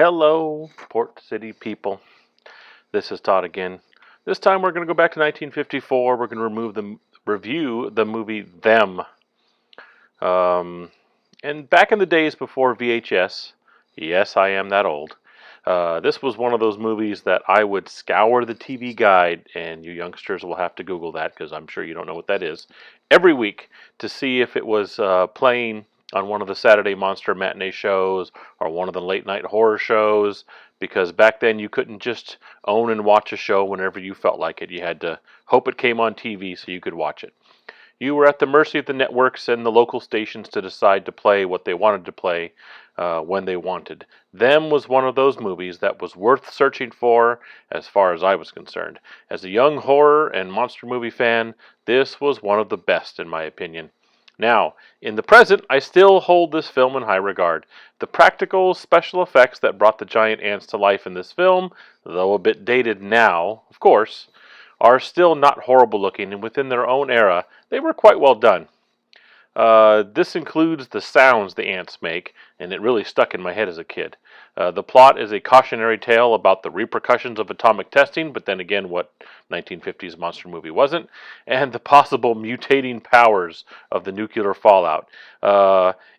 Hello, Port City people. This is Todd again. This time we're going to go back to 1954. We're going to review the movie Them. And back in the days before VHS, yes, I am that old. This was one of those movies that I would scour the TV guide, and you youngsters will have to Google that because I'm sure you don't know what that is, every week to see if it was playing on one of the Saturday Monster matinee shows or one of the late night horror shows, because back then you couldn't just own and watch a show whenever you felt like it. You had to hope it came on TV so you could watch it. You were at the mercy of the networks and the local stations to decide to play what they wanted to play when they wanted. Them was one of those movies that was worth searching for as far as I was concerned. As a young horror and monster movie fan, this was one of the best in my opinion. Now, in the present, I still hold this film in high regard. The practical special effects that brought the giant ants to life in this film, though a bit dated now, of course, are still not horrible looking, and within their own era, they were quite well done. This includes the sounds the ants make, and it really stuck in my head as a kid. The plot is a cautionary tale about the repercussions of atomic testing, but then again, what 1950s monster movie wasn't, and the possible mutating powers of the nuclear fallout.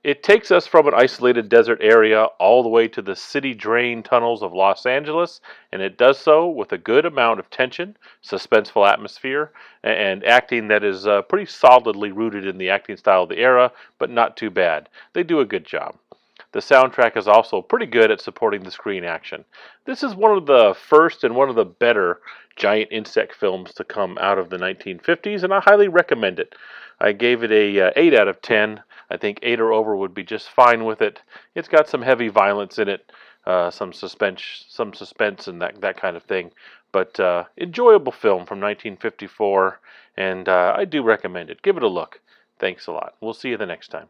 It takes us from an isolated desert area all the way to the city drain tunnels of Los Angeles, and it does so with a good amount of tension, suspenseful atmosphere, and acting that is pretty solidly rooted in the acting style of the era, but not too bad. They do a good job. The soundtrack is also pretty good at supporting the screen action. This is one of the first and one of the better giant insect films to come out of the 1950s, and I highly recommend it. I gave it a 8 out of 10. I think 8 or over would be just fine with it. It's got some heavy violence in it, some suspense and that kind of thing. But enjoyable film from 1954, and I do recommend it. Give it a look. Thanks a lot. We'll see you the next time.